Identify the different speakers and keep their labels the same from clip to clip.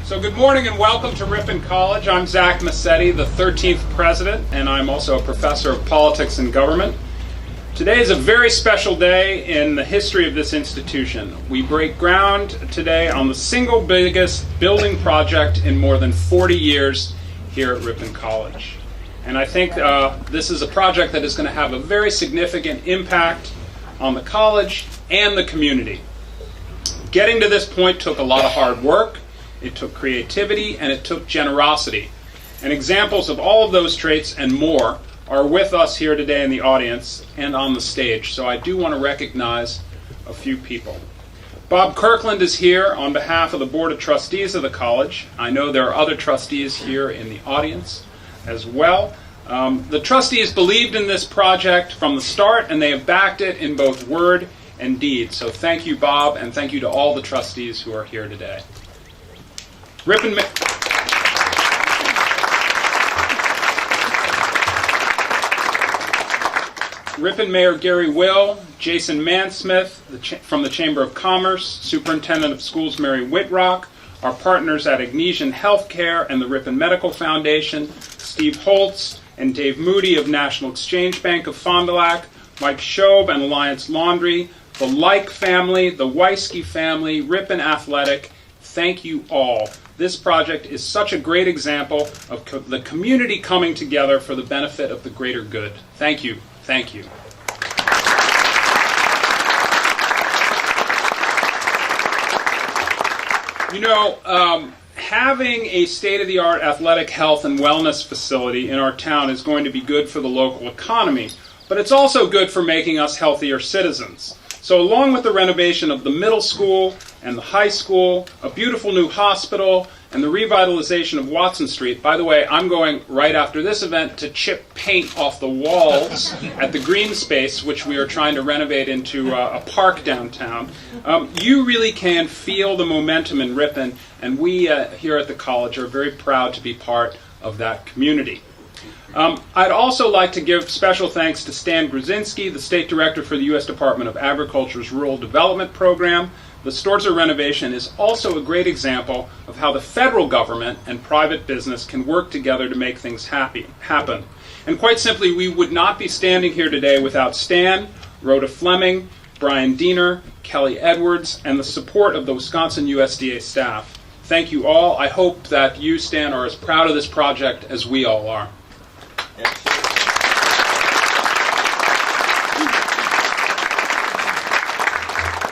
Speaker 1: So good morning and welcome to Ripon College. I'm Zach Massetti, the 13th president, and I'm also a professor of politics and government. Today is a very special day in the history of this institution. We break ground today on the single biggest building project in more than 40 years here at Ripon College. And I think this is a project that is going to have a very significant impact on the college and the community. Getting to this point took a lot of hard work. It took creativity, and it took generosity. And examples of all of those traits and more are with us here today in the audience and on the stage. So I do want to recognize a few people. Bob Kirkland is here on behalf of the Board of Trustees of the college. I know there are other trustees here in the audience as well. The trustees believed in this project from the start, and they have backed it in both word and deed. So thank you, Bob, and thank you to all the trustees who are here today. Ripon Mayor Gary Will, Jason Mansmith from the Chamber of Commerce, Superintendent of Schools Mary Whitrock, our partners at Ignesian Healthcare and the Ripon Medical Foundation, Steve Holtz and Dave Moody of National Exchange Bank of Fond du Lac, Mike Shobe and Alliance Laundry, the Like family, the Weisky family, Ripon Athletic. Thank you all. This project is such a great example of the community coming together for the benefit of the greater good. Thank you. Thank you. You know, having a state-of-the-art athletic health and wellness facility in our town is going to be good for the local economy, but it's also good for making us healthier citizens. So along with the renovation of the middle school and the high school, a beautiful new hospital, and the revitalization of Watson Street. By the way, I'm going right after this event to chip paint off the walls at the green space, which we are trying to renovate into a park downtown. You really can feel the momentum in Ripon, and we here at the college are very proud to be part of that community. I'd also like to give special thanks to Stan Grzinski, the State Director for the U.S. Department of Agriculture's Rural Development Program. The Storza renovation is also a great example of how the federal government and private business can work together to make things happen. And quite simply, we would not be standing here today without Stan, Rhoda Fleming, Brian Diener, Kelly Edwards, and the support of the Wisconsin USDA staff. Thank you all. I hope that you, Stan, are as proud of this project as we all are.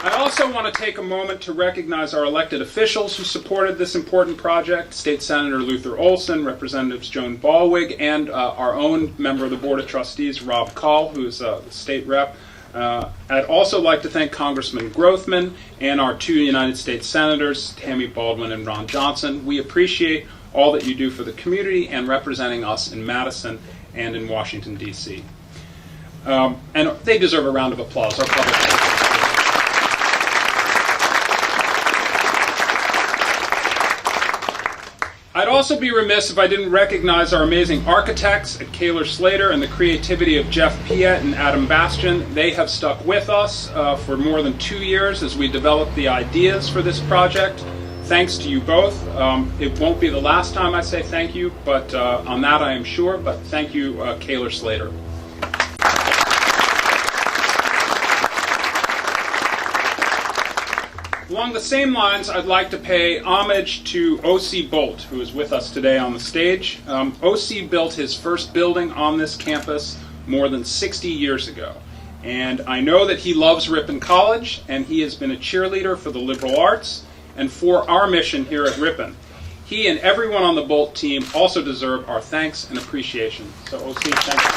Speaker 1: I also want to take a moment to recognize our elected officials who supported this important project: State Senator Luther Olson, Representatives Joan Ballwig, and our own member of the Board of Trustees, Rob Call, who is the state rep. I'd also like to thank Congressman Grothman and our two United States Senators, Tammy Baldwin and Ron Johnson. We appreciate all that you do for the community and representing us in Madison and in Washington, D.C. And they deserve a round of applause. Our public. I'd also be remiss if I didn't recognize our amazing architects at Kaler Slater and the creativity of Jeff Piet and Adam Bastian. They have stuck with us for more than 2 years as we developed the ideas for this project. Thanks to you both. It won't be the last time I say thank you, but on that I am sure. But thank you, Kaler Slater. Along the same lines, I'd like to pay homage to O.C. Bolt, who is with us today on the stage. O.C. built his first building on this campus more than 60 years ago. And I know that he loves Ripon College, and he has been a cheerleader for the liberal arts and for our mission here at Ripon. He and everyone on the Bolt team also deserve our thanks and appreciation. So, O.C., thank you.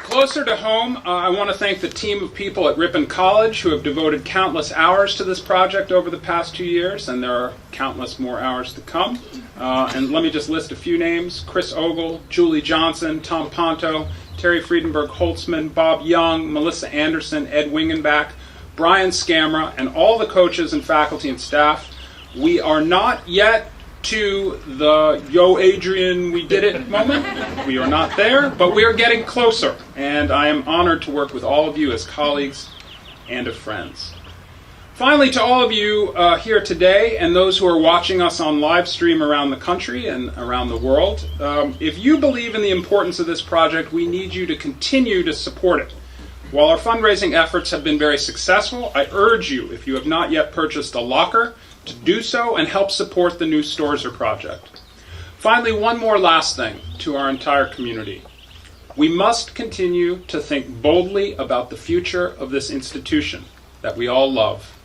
Speaker 1: Closer to home, I want to thank the team of people at Ripon College who have devoted countless hours to this project over the past 2 years, and there are countless more hours to come. And let me just list a few names: Chris Ogle, Julie Johnson, Tom Ponto, Terry Friedenberg Holtzman, Bob Young, Melissa Anderson, Ed Wingenbach, Brian Scamra, and all the coaches and faculty and staff. We are not yet to the "Yo, Adrian, we did it" moment. We are not there, but we are getting closer, and I am honored to work with all of you as colleagues and of friends. Finally, to all of you here today and those who are watching us on live stream around the country and around the world, if you believe in the importance of this project, we need you to continue to support it. While our fundraising efforts have been very successful, I urge you, if you have not yet purchased a locker, to do so and help support the new Storzer project. Finally, one more last thing to our entire community. We must continue to think boldly about the future of this institution that we all love.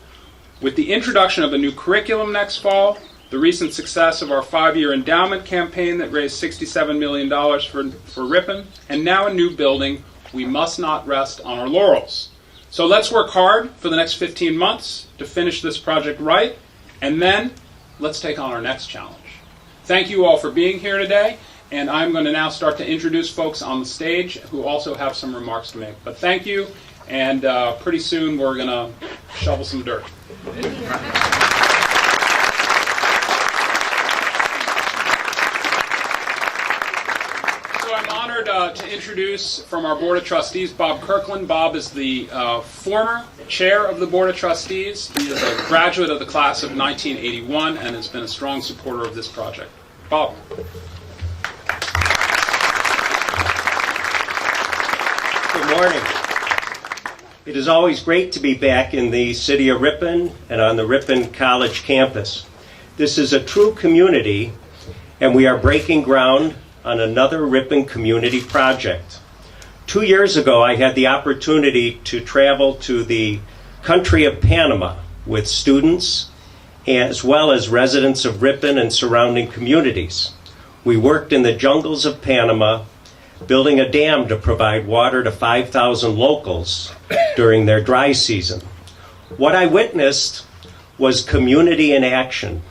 Speaker 1: With the introduction of a new curriculum next fall, the recent success of our 5-year endowment campaign that raised $67 million for Ripon, and now a new building, we must not rest on our laurels. So let's work hard for the next 15 months to finish this project right, and then let's take on our next challenge. Thank you all for being here today, and I'm going to now start to introduce folks on the stage who also have some remarks to make. But thank you, and pretty soon we're going to shovel some dirt. So I'm honored to introduce from our Board of Trustees Bob Kirkland. Bob is the former chair of the Board of Trustees. He is a graduate of the class of 1981 and has been a strong supporter of this project. Bob.
Speaker 2: Good morning. It is always great to be back in the city of Ripon and on the Ripon College campus. This is a true community, and we are breaking ground on another Ripon community project. 2 years ago, I had the opportunity to travel to the country of Panama with students as well as residents of Ripon and surrounding communities. We worked in the jungles of Panama, building a dam to provide water to 5,000 locals during their dry season. What I witnessed was community in action.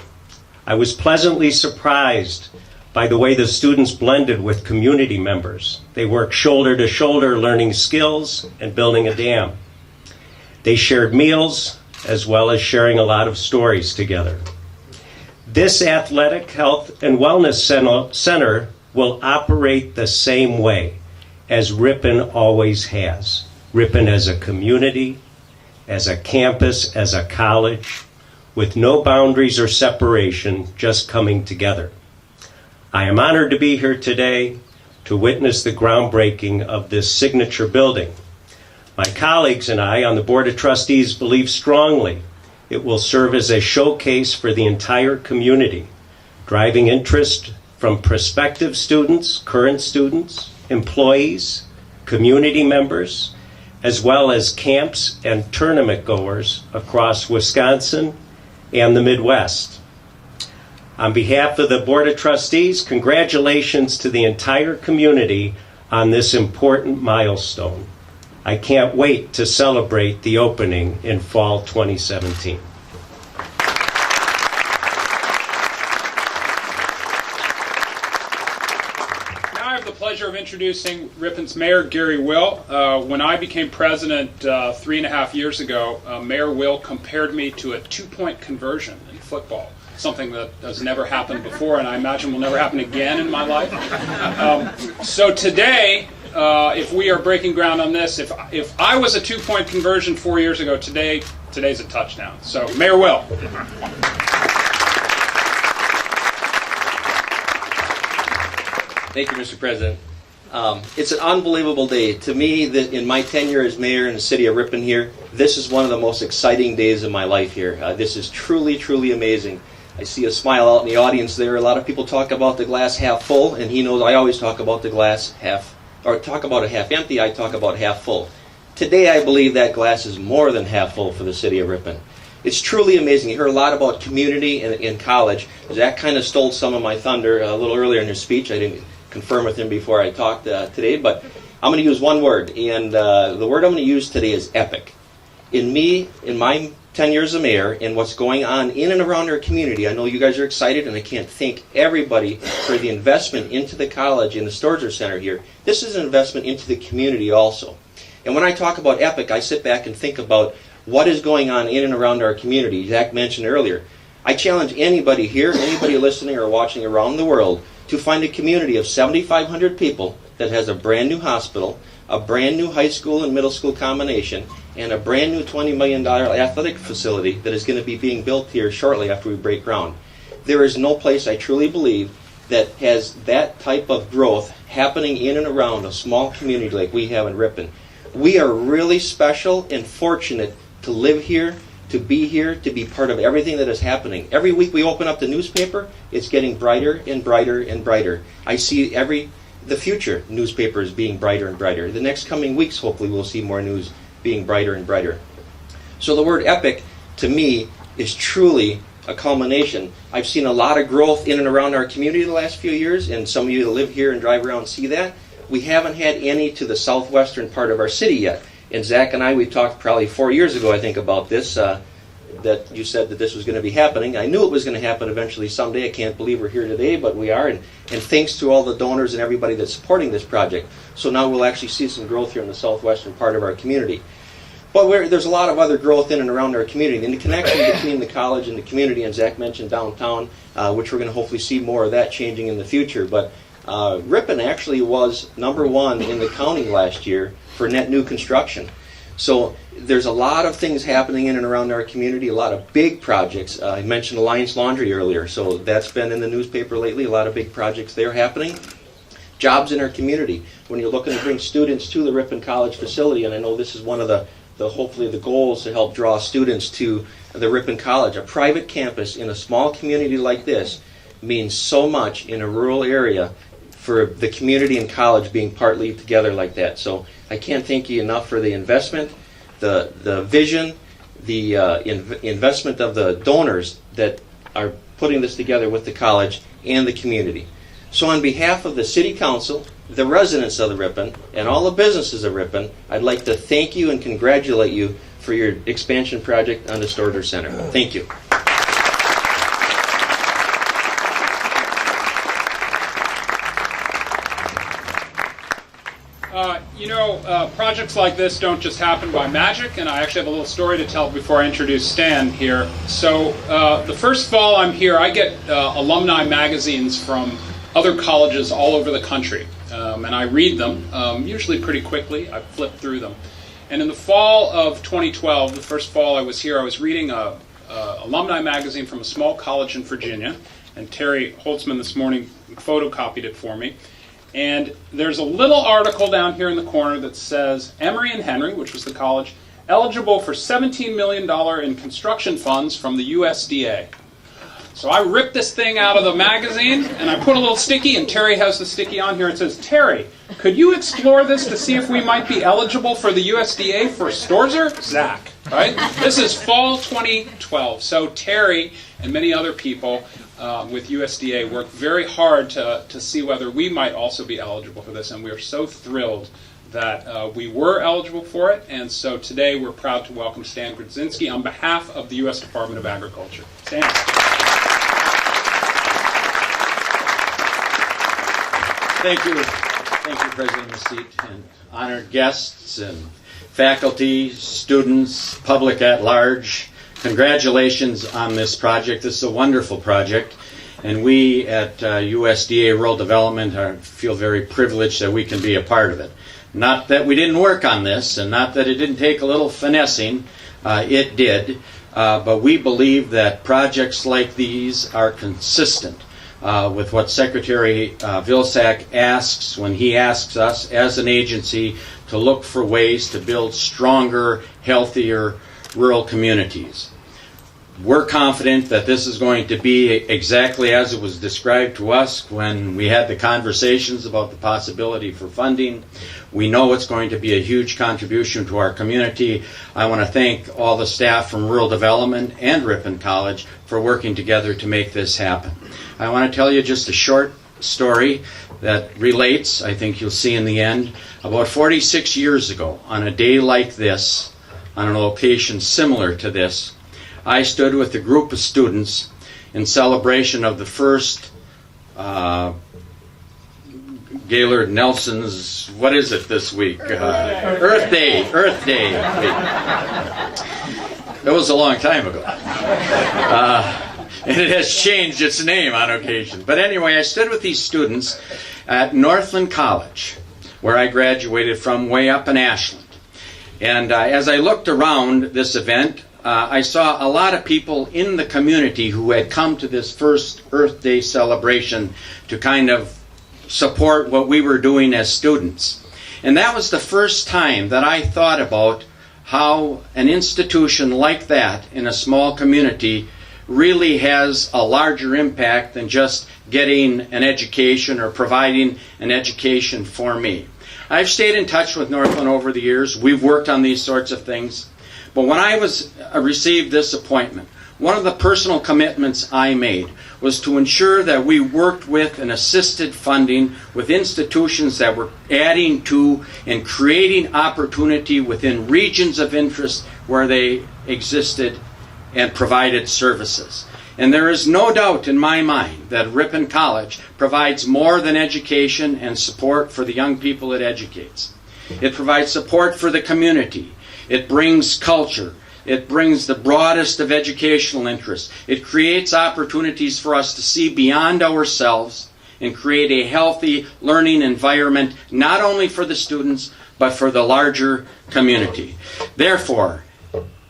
Speaker 2: I was pleasantly surprised by the way the students blended with community members. They worked shoulder to shoulder learning skills and building a dam. They shared meals as well as sharing a lot of stories together. This athletic health and wellness center will operate the same way as Ripon always has. Ripon as a community, as a campus, as a college, with no boundaries or separation, just coming together. I am honored to be here today to witness the groundbreaking of this signature building. My colleagues and I on the Board of Trustees believe strongly it will serve as a showcase for the entire community, driving interest from prospective students, current students, employees, community members, as well as camps and tournament goers across Wisconsin and the Midwest. On behalf of the Board of Trustees, congratulations to the entire community on this important milestone. I can't wait to celebrate the opening in fall 2017.
Speaker 1: Pleasure of introducing Ripon's Mayor, Gary Will. When I became president 3.5 years ago, Mayor Will compared me to a 2-point conversion in football, something that has never happened before and I imagine will never happen again in my life. So today, if we are breaking ground on this, if I was a 2-point conversion 4 years ago, today's a touchdown. So Mayor Will.
Speaker 3: Thank you, Mr. President. It's an unbelievable day. To me, in my tenure as mayor in the city of Ripon here, this is one of the most exciting days of my life here. This is truly, truly amazing. I see a smile out in the audience there. A lot of people talk about the glass half full, and he knows I always talk about the glass talk about it half empty, I talk about half full. Today, I believe that glass is more than half full for the city of Ripon. It's truly amazing. You heard a lot about community in college. Zach kind of stole some of my thunder a little earlier in his speech. I didn't confirm with him before I talked today, but I'm going to use one word, and the word I'm going to use today is epic. In my 10 years as mayor, and what's going on in and around our community, I know you guys are excited, and I can't thank everybody for the investment into the college and the Storzer Center here. This is an investment into the community also. And when I talk about epic, I sit back and think about what is going on in and around our community. Zach mentioned earlier. I challenge anybody here, anybody listening or watching around the world, to find a community of 7,500 people that has a brand new hospital, a brand new high school and middle school combination, and a brand new $20 million athletic facility that is going to be being built here shortly after we break ground. There is no place, I truly believe, that has that type of growth happening in and around a small community like we have in Ripon. We are really special and fortunate to live here, to be part of everything that is happening. Every week we open up the newspaper, it's getting brighter and brighter and brighter. I see the future newspaper is being brighter and brighter. The next coming weeks, hopefully, we'll see more news being brighter and brighter. So the word epic, to me, is truly a culmination. I've seen a lot of growth in and around our community the last few years, and some of you that live here and drive around see that. We haven't had any to the southwestern part of our city yet. And Zach and I, we talked probably 4 years ago, I think, about this, that you said that this was going to be happening. I knew it was going to happen eventually someday. I can't believe we're here today, but we are. And thanks to all the donors and everybody that's supporting this project. So now we'll actually see some growth here in the southwestern part of our community. But there's a lot of other growth in and around our community. And the connection between the college and the community, and Zach mentioned downtown, which we're going to hopefully see more of that changing in the future. But Ripon actually was #1 in the county last year for net new construction. So there's a lot of things happening in and around our community, a lot of big projects. I mentioned Alliance Laundry earlier, so that's been in the newspaper lately, a lot of big projects there happening. Jobs in our community. When you're looking to bring students to the Ripon College facility, and I know this is one of the hopefully the goals to help draw students to the Ripon College. A private campus in a small community like this means so much in a rural area for the community and college being partly together like that. So I can't thank you enough for the investment, the vision, the investment of the donors that are putting this together with the college and the community. So on behalf of the City Council, the residents of the Ripon, and all the businesses of Ripon, I'd like to thank you and congratulate you for your expansion project on the Storter Center. Thank you.
Speaker 1: Projects like this don't just happen by magic, and I actually have a little story to tell before I introduce Stan here. So the first fall I'm here, I get alumni magazines from other colleges all over the country, and I read them, usually pretty quickly. I flip through them. And in the fall of 2012, the first fall I was here, I was reading a alumni magazine from a small college in Virginia, and Terry Holtzman this morning photocopied it for me. And there's a little article down here in the corner that says, Emory and Henry, which was the college, eligible for $17 million in construction funds from the USDA. So I ripped this thing out of the magazine, and I put a little sticky, and Terry has the sticky on here. It says, Terry, could you explore this to see if we might be eligible for the USDA for Storzer? Zach, right? This is fall 2012. So Terry and many other people with USDA worked very hard to see whether we might also be eligible for this, and we are so thrilled that we were eligible for it. And so today we're proud to welcome Stan Grudzinski on behalf of the U.S. Department of Agriculture. Stan.
Speaker 4: Thank you, President Messit, and honored guests and faculty, students, public at large. Congratulations on this project. This is a wonderful project, and we at USDA Rural Development feel very privileged that we can be a part of it. Not that we didn't work on this, and not that it didn't take a little finessing. It did, but we believe that projects like these are consistent with what Secretary Vilsack asks when he asks us as an agency to look for ways to build stronger, healthier rural communities. We're confident that this is going to be exactly as it was described to us when we had the conversations about the possibility for funding. We know it's going to be a huge contribution to our community. I want to thank all the staff from Rural Development and Ripon College for working together to make this happen. I want to tell you just a short story that relates, I think you'll see in the end. About 46 years ago, on a day like this, on a location similar to this, I stood with a group of students in celebration of the first Gaylord Nelson's, what is it this week? Earth Day. That was a long time ago. And it has changed its name on occasion. But anyway, I stood with these students at Northland College, where I graduated from, way up in Ashland. And as I looked around this event, I saw a lot of people in the community who had come to this first Earth Day celebration to kind of support what we were doing as students. And that was the first time that I thought about how an institution like that in a small community really has a larger impact than just getting an education or providing an education for me. I've stayed in touch with Northland over the years. We've worked on these sorts of things. But when I received this appointment, one of the personal commitments I made was to ensure that we worked with and assisted funding with institutions that were adding to and creating opportunity within regions of interest where they existed and provided services. And there is no doubt in my mind that Ripon College provides more than education and support for the young people it educates. It provides support for the community. It brings culture. It brings the broadest of educational interests. It creates opportunities for us to see beyond ourselves and create a healthy learning environment, not only for the students, but for the larger community. Therefore,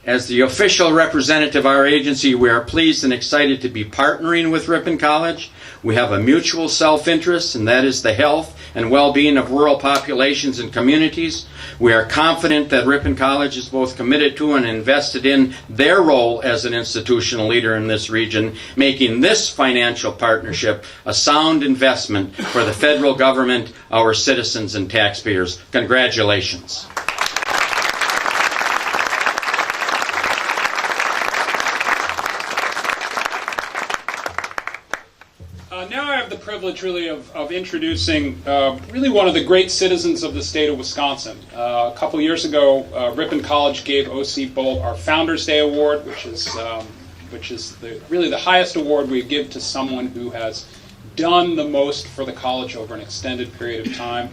Speaker 4: as the official representative of our agency, we are pleased and excited to be partnering with Ripon College. We have a mutual self-interest, and that is the health and well-being of rural populations and communities. We are confident that Ripon College is both committed to and invested in their role as an institutional leader in this region, making this financial partnership a sound investment for the federal government, our citizens, and taxpayers. Congratulations.
Speaker 1: Now I have the privilege really of introducing really one of the great citizens of the state of Wisconsin. A couple years ago, Ripon College gave O.C. Bolt our Founders Day Award, which is really the highest award we give to someone who has done the most for the college over an extended period of time.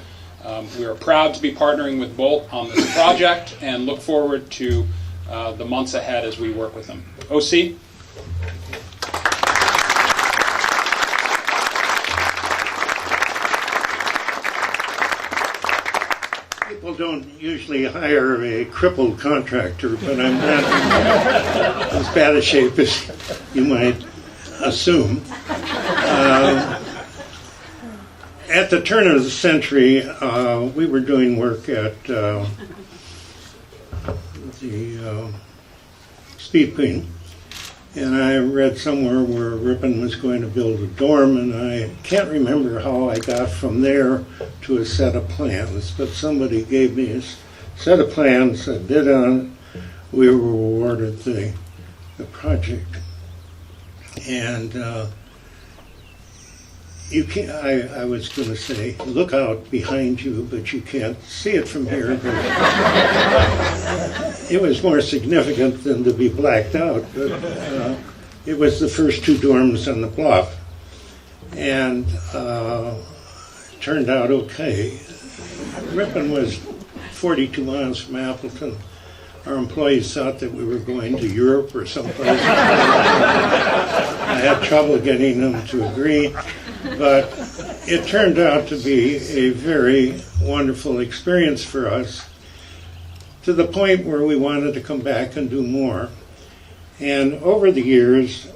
Speaker 1: We are proud to be partnering with Bolt on this project and look forward to the months ahead as we work with them. O.C.?
Speaker 5: People don't usually hire a crippled contractor, but I'm not as bad a shape as you might assume. At the turn of the century, we were doing work at the Speed Queen, and I read somewhere where Ripon was going to build a dorm, and I can't remember how I got from there to a set of plans, but somebody gave me a set of plans, I bid on it, we were awarded the project. And you can't, I was going to say, look out behind you, but you can't see it from here. But it was more significant than to be blacked out. But it was the first two dorms on the bluff. And it turned out okay. Ripon was 42 miles from Appleton. Our employees thought that we were going to Europe or someplace. I had trouble getting them to agree. But it turned out to be a very wonderful experience for us, to the point where we wanted to come back and do more. And over the years,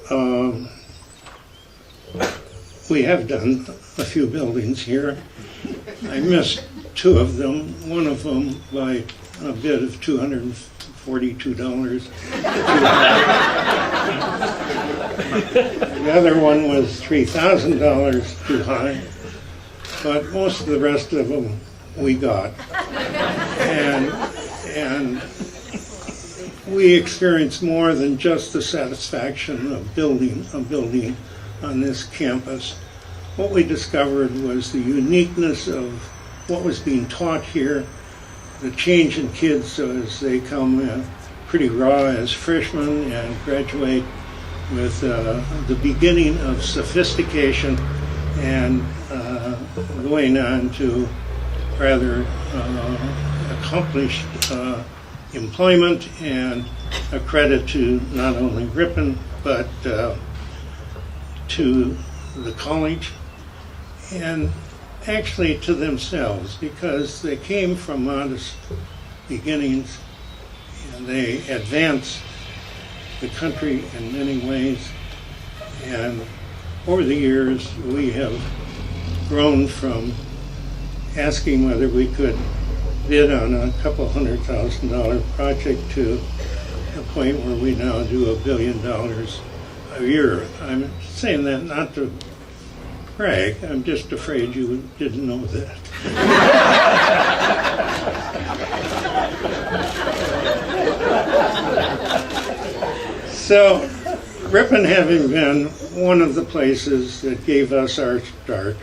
Speaker 5: we have done a few buildings here. I missed two of them, one of them by a bid of $242. The other one was $3,000 too high, but most of the rest of them we got. And we experienced more than just the satisfaction of building a building on this campus. What we discovered was the uniqueness of what was being taught here, the change in kids as they come pretty raw as freshmen and graduate with the beginning of sophistication and going on to rather accomplished employment, and a credit to not only Ripon but to the college. And actually to themselves, because they came from modest beginnings and they advanced the country in many ways. And over the years, we have grown from asking whether we could bid on a couple $100,000 project to the point where we now do $1 billion a year. I'm saying that not to brag, I'm just afraid you didn't know that. So, Ripon having been one of the places that gave us our start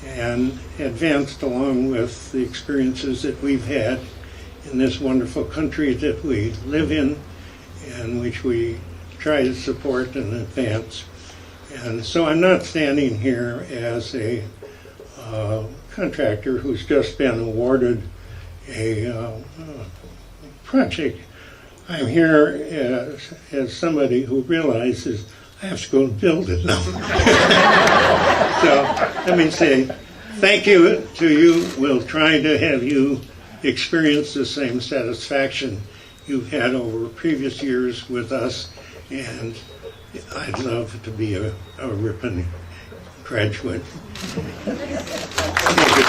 Speaker 5: and advanced along with the experiences that we've had in this wonderful country that we live in and which we try to support and advance. And so I'm not standing here as a contractor who's just been awarded a project. I'm here as somebody who realizes I have to go and build it now. So let me say thank you to you. We'll try to have you experience the same satisfaction you've had over previous years with us, and I'd love to be a Ripon graduate. Thank you.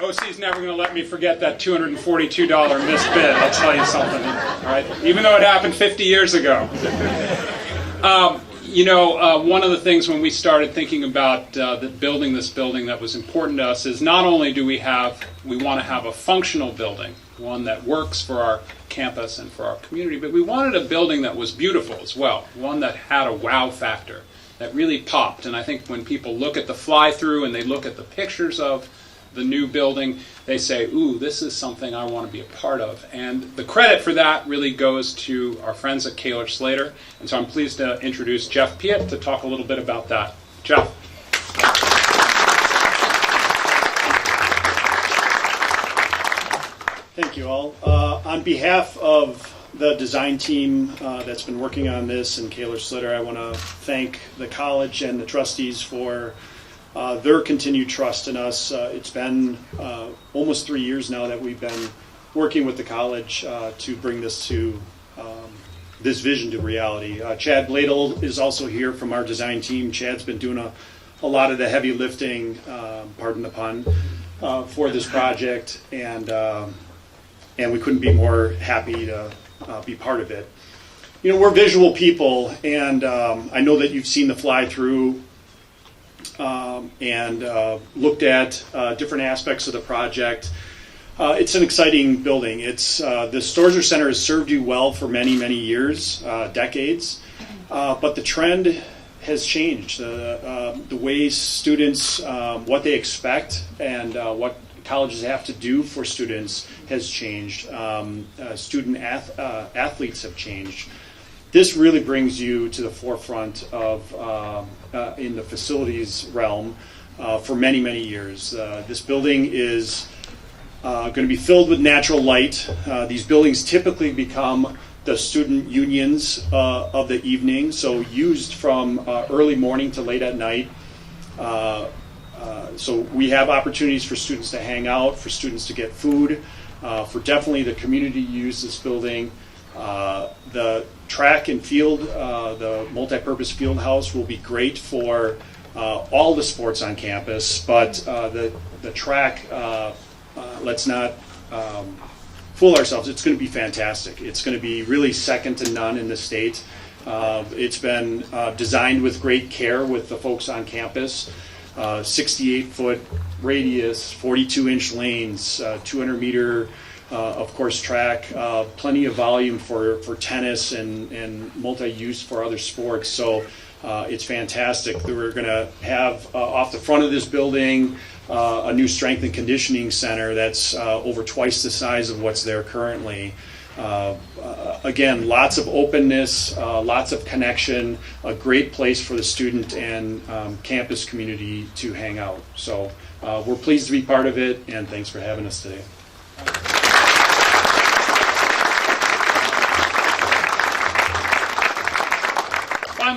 Speaker 1: OC's never going to let me forget that $242 missed bid. I'll tell you something. All right, even though it happened 50 years ago. One of the things when we started thinking about building this building that was important to us is not only do we want to have a functional building, one that works for our campus and for our community, but we wanted a building that was beautiful as well, one that had a wow factor, that really popped. And I think when people look at the fly-through and they look at the pictures of the new building, they say, ooh, this is something I want to be a part of. And the credit for that really goes to our friends at Kaler Slater. And so I'm pleased to introduce Jeff Piet to talk a little bit about that. Jeff.
Speaker 6: Thank you all. On behalf of the design team that's been working on this and Kaler Slater, I want to thank the college and the trustees for their continued trust in us. It's been almost 3 years now that we've been working with the college to bring this this vision to reality. Chad Bladel is also here from our design team. Chad's been doing a lot of the heavy lifting, pardon the pun, for this project, and we couldn't be more happy to be part of it. You know, we're visual people, and I know that you've seen the fly-through and looked at different aspects of the project. It's an exciting building. The Storzer Center has served you well for many, many years, decades, but the trend has changed. The way students, what they expect and what colleges have to do for students has changed. Student athletes have changed. This really brings you to the forefront of in the facilities realm for many, many years. This building is going to be filled with natural light. These buildings typically become the student unions of the evening, so used from early morning to late at night. So we have opportunities for students to hang out, for students to get food, for definitely the community to use this building. The track and field, the multi-purpose field house will be great for all the sports on campus, but the track, let's not fool ourselves. It's going to be fantastic. It's going to be really second to none in the state. It's been designed with great care with the folks on campus. 68-foot radius, 42-inch lanes, 200-meter, of course, track, plenty of volume for tennis and multi-use for other sports. So it's fantastic. We're going to have off the front of this building a new strength and conditioning center that's over twice the size of what's there currently. Again, lots of openness, lots of connection, a great place for the student and campus community to hang out. So we're pleased to be part of it, and thanks for having us today.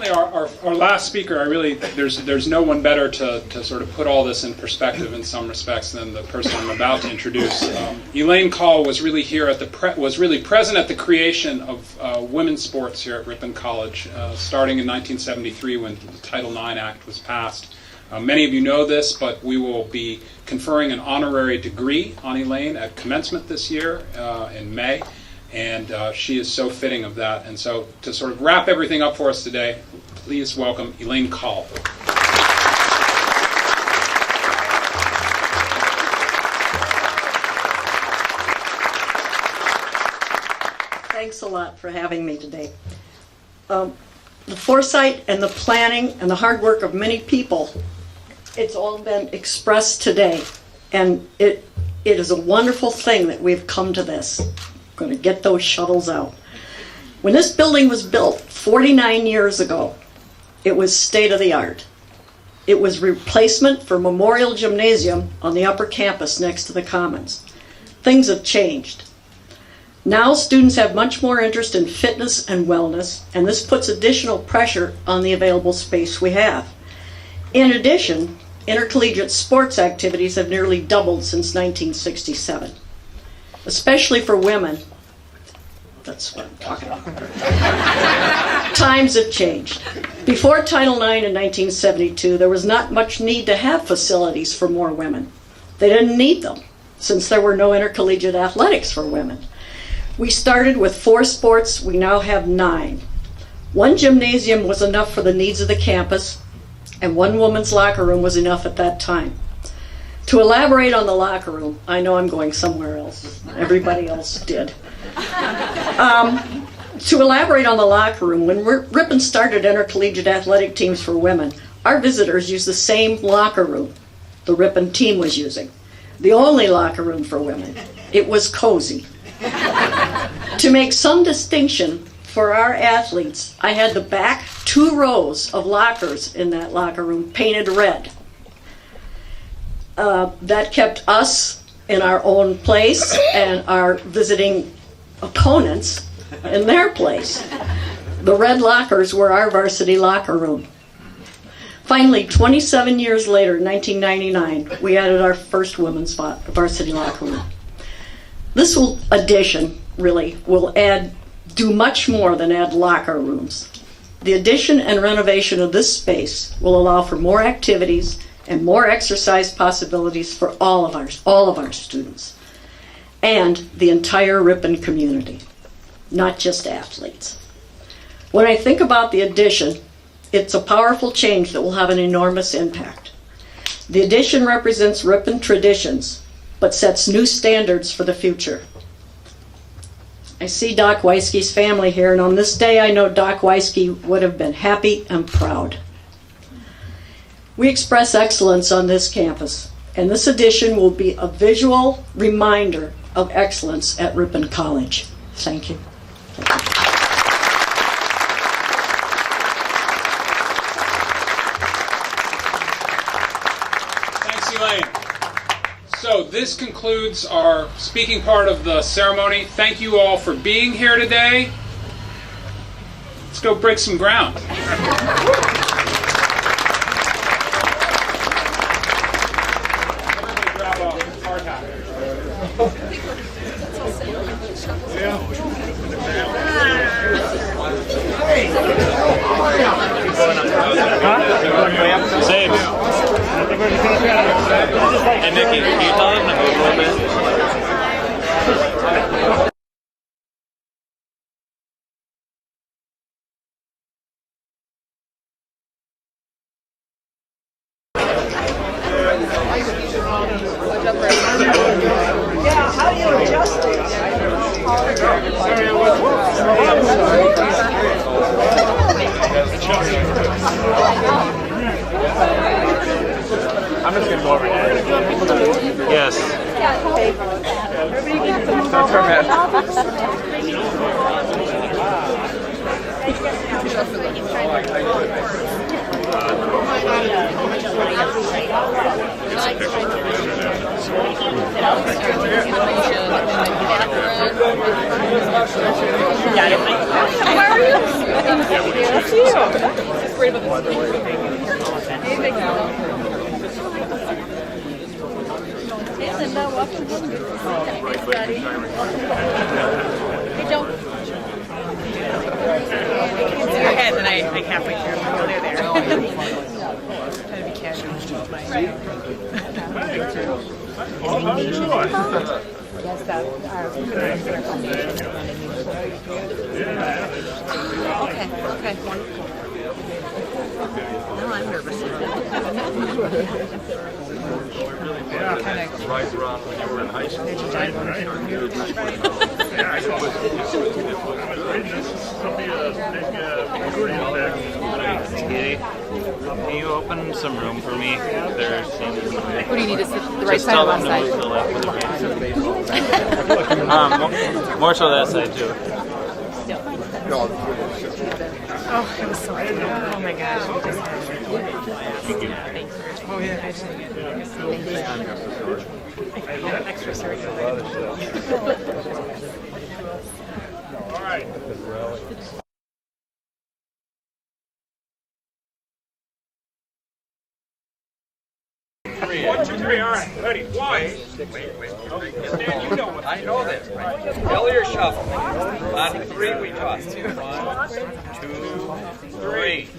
Speaker 1: finally, our last speaker, there's no one better to sort of put all this in perspective in some respects than the person I'm about to introduce. Elaine Call was really present at the creation of women's sports here at Ripon College, starting in 1973 when the Title IX Act was passed. Many of you know this, but we will be conferring an honorary degree on Elaine at commencement this year in May, and she is so fitting of that. And so to sort of wrap everything up for us today, please welcome Elaine Call.
Speaker 7: Thanks a lot for having me today. The foresight and the planning and the hard work of many people, it's all been expressed today, and it is a wonderful thing that we've come to this. We're going to get those shuttles out. When this building was built 49 years ago, it was state of the art. It was replacement for Memorial Gymnasium on the upper campus next to the Commons. Things have changed. Now students have much more interest in fitness and wellness, and this puts additional pressure on the available space we have. In addition, intercollegiate sports activities have nearly doubled since 1967, especially for women. That's what I'm talking about. Times have changed. Before Title IX in 1972, there was not much need to have facilities for more women. They didn't need them, since there were no intercollegiate athletics for women. We started with 4 sports, we now have 9. 1 gymnasium was enough for the needs of the campus, and 1 woman's locker room was enough at that time. To elaborate on the locker room, I know I'm going somewhere else. Everybody else did. To elaborate on the locker room, when Ripon started intercollegiate athletic teams for women, our visitors used the same locker room the Ripon team was using. The only locker room for women. It was cozy. To make some distinction for our athletes, I had the back 2 rows of lockers in that locker room painted red. That kept us in our own place and our visiting opponents in their place. The red lockers were our varsity locker room. Finally, 27 years later, in 1999, we added our first women's varsity locker room. This addition really will do much more than add locker rooms. The addition and renovation of this space will allow for more activities and more exercise possibilities for all of our students and the entire Ripon community, not just athletes. When I think about the addition, it's a powerful change that will have an enormous impact. The addition represents Ripon traditions, but sets new standards for the future. I see Doc Weiske's family here, and on this day I know Doc Weiske would have been happy and proud. We express excellence on this campus, and this addition will be a visual reminder of excellence at Ripon College. Thank you.
Speaker 1: Thanks, Elaine. So this concludes our speaking part of the ceremony. Thank you all for being here today. Let's go break some ground. Everybody grab a hard hat.
Speaker 8: Same. Hey, Nikki, can you tell them to move a little bit?
Speaker 7: Yeah, how do you adjust it?
Speaker 8: I'm just going to go over there. Yes. That's her
Speaker 9: How are you? Hey, Linda, welcome home. Thanks, Daddy. Hey, Joe.
Speaker 10: It's your head, and I can't wait to go there. Try to be casual. Yes, that Okay, wonderful. No, I'm nervous.
Speaker 8: Right around when you were in high school.
Speaker 11: Can you open some room for me? There's some.
Speaker 10: What do you need to sit the right
Speaker 11: Just
Speaker 10: side
Speaker 11: tell
Speaker 10: or
Speaker 11: them
Speaker 10: left
Speaker 11: to move
Speaker 10: side?
Speaker 11: to the left of the more so that side too.
Speaker 10: Oh, it was so good. Oh my gosh. We just had Oh, yeah. I just extra surgery.
Speaker 1: All right. 1, 2, 3. All right. Ready. 1. Wait. Stan, you know what
Speaker 8: I know this. Elliot shuffle. On 3 we toss. 1, 2, 3.